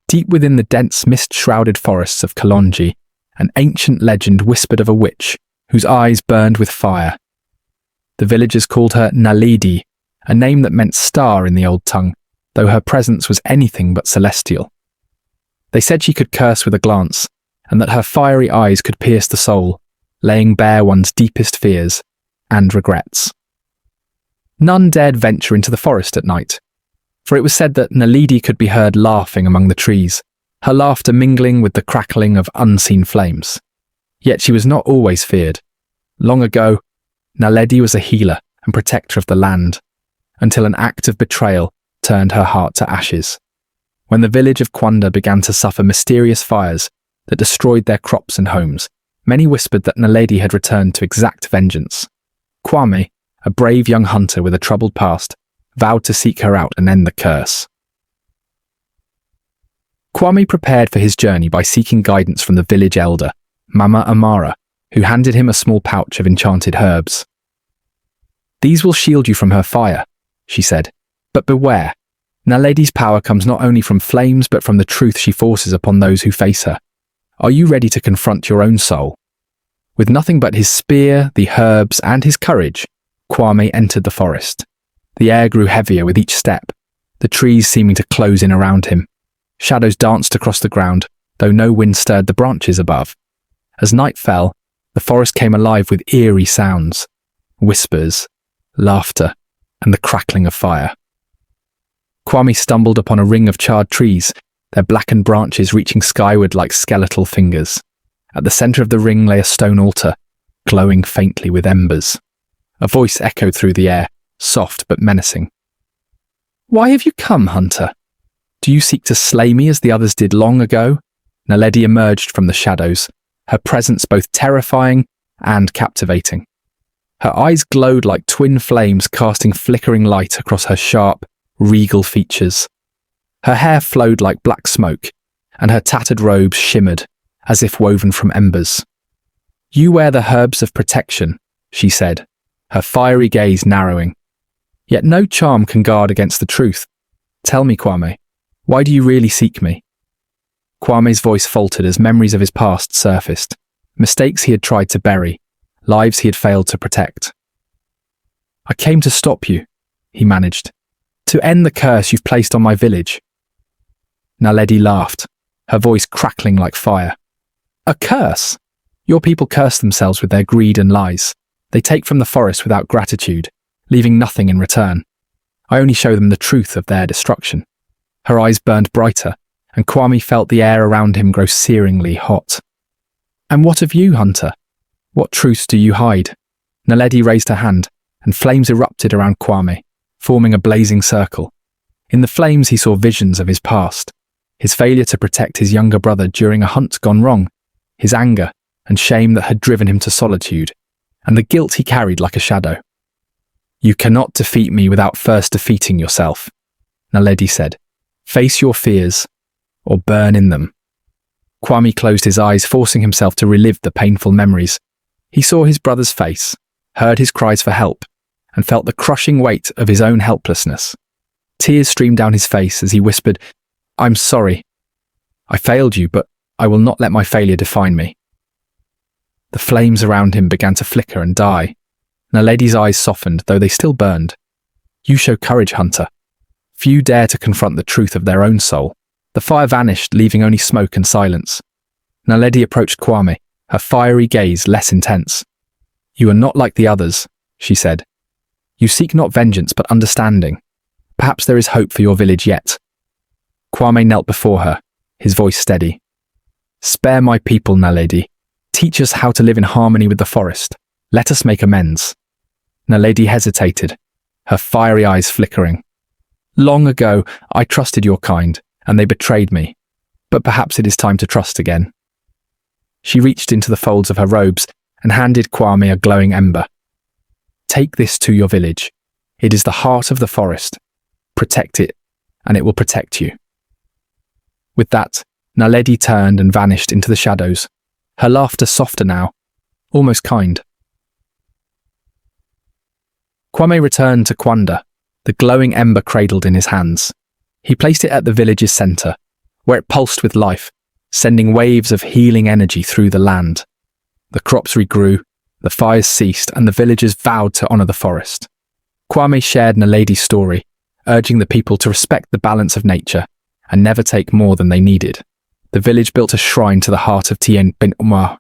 Deep within the dense mist-shrouded forests of Kalonji, an ancient legend whispered of a witch whose eyes burned with fire. The villagers called her Naledi, a name that meant star in the old tongue, though her presence was anything but celestial. They said she could curse with a glance, and that her fiery eyes could pierce the soul, laying bare one's deepest fears and regrets. None dared venture into the forest at night, for it was said that Naledi could be heard laughing among the trees, her laughter mingling with the crackling of unseen flames. Yet she was not always feared. Long ago, Naledi was a healer and protector of the land, until an act of betrayal turned her heart to ashes. When the village of Kwanda began to suffer mysterious fires that destroyed their crops and homes, many whispered that Naledi had returned to exact vengeance. Kwame, a brave young hunter with a troubled past, vowed to seek her out and end the curse. Kwame prepared for his journey by seeking guidance from the village elder, Mama Amara, who handed him a small pouch of enchanted herbs. "These will shield you from her fire," she said, "but beware. Naledi's power comes not only from flames but from the truth she forces upon those who face her. Are you ready to confront your own soul?" With nothing but his spear, the herbs, and his courage, Kwame entered the forest. The air grew heavier with each step, the trees seeming to close in around him. Shadows danced across the ground, though no wind stirred the branches above. As night fell, the forest came alive with eerie sounds, whispers, laughter, and the crackling of fire. Kwame stumbled upon a ring of charred trees, their blackened branches reaching skyward like skeletal fingers. At the centre of the ring lay a stone altar, glowing faintly with embers. A voice echoed through the air, soft but menacing. "Why have you come, hunter? Do you seek to slay me as the others did long ago?" Naledi emerged from the shadows, her presence both terrifying and captivating. Her eyes glowed like twin flames casting flickering light across her sharp, regal features. Her hair flowed like black smoke, and her tattered robes shimmered, as if woven from embers. "You wear the herbs of protection," she said, her fiery gaze narrowing. "Yet no charm can guard against the truth. Tell me, Kwame, why do you really seek me?" Kwame's voice faltered as memories of his past surfaced, mistakes he had tried to bury, lives he had failed to protect. "I came to stop you," he managed, "to end the curse you've placed on my village." Naledi laughed, her voice crackling like fire. "A curse? Your people curse themselves with their greed and lies. They take from the forest without gratitude, leaving nothing in return. I only show them the truth of their destruction." Her eyes burned brighter, and Kwame felt the air around him grow searingly hot. "And what of you, hunter? What truths do you hide?" Naledi raised her hand, and flames erupted around Kwame, forming a blazing circle. In the flames he saw visions of his past, his failure to protect his younger brother during a hunt gone wrong, his anger and shame that had driven him to solitude, and the guilt he carried like a shadow. "You cannot defeat me without first defeating yourself," Naledi said. "Face your fears, or burn in them." Kwame closed his eyes, forcing himself to relive the painful memories. He saw his brother's face, heard his cries for help, and felt the crushing weight of his own helplessness. Tears streamed down his face as he whispered, "I'm sorry. I failed you, but I will not let my failure define me." The flames around him began to flicker and die. Naledi's eyes softened, though they still burned. "You show courage, hunter. Few dare to confront the truth of their own soul." The fire vanished, leaving only smoke and silence. Naledi approached Kwame, her fiery gaze less intense. "You are not like the others," she said. "You seek not vengeance, but understanding. Perhaps there is hope for your village yet." Kwame knelt before her, his voice steady. "Spare my people, Naledi. Teach us how to live in harmony with the forest. Let us make amends." Naledi hesitated, her fiery eyes flickering. "Long ago, I trusted your kind, and they betrayed me. But perhaps it is time to trust again." She reached into the folds of her robes and handed Kwame a glowing ember. "Take this to your village. It is the heart of the forest. Protect it, and it will protect you." With that, Naledi turned and vanished into the shadows, her laughter softer now, almost kind. Kwame returned to Kwanda, the glowing ember cradled in his hands. He placed it at the village's centre, where it pulsed with life, sending waves of healing energy through the land. The crops regrew, the fires ceased, and the villagers vowed to honour the forest. Kwame shared Nalady's story, urging the people to respect the balance of nature and never take more than they needed. The village built a shrine to the heart of Tien bin Umar,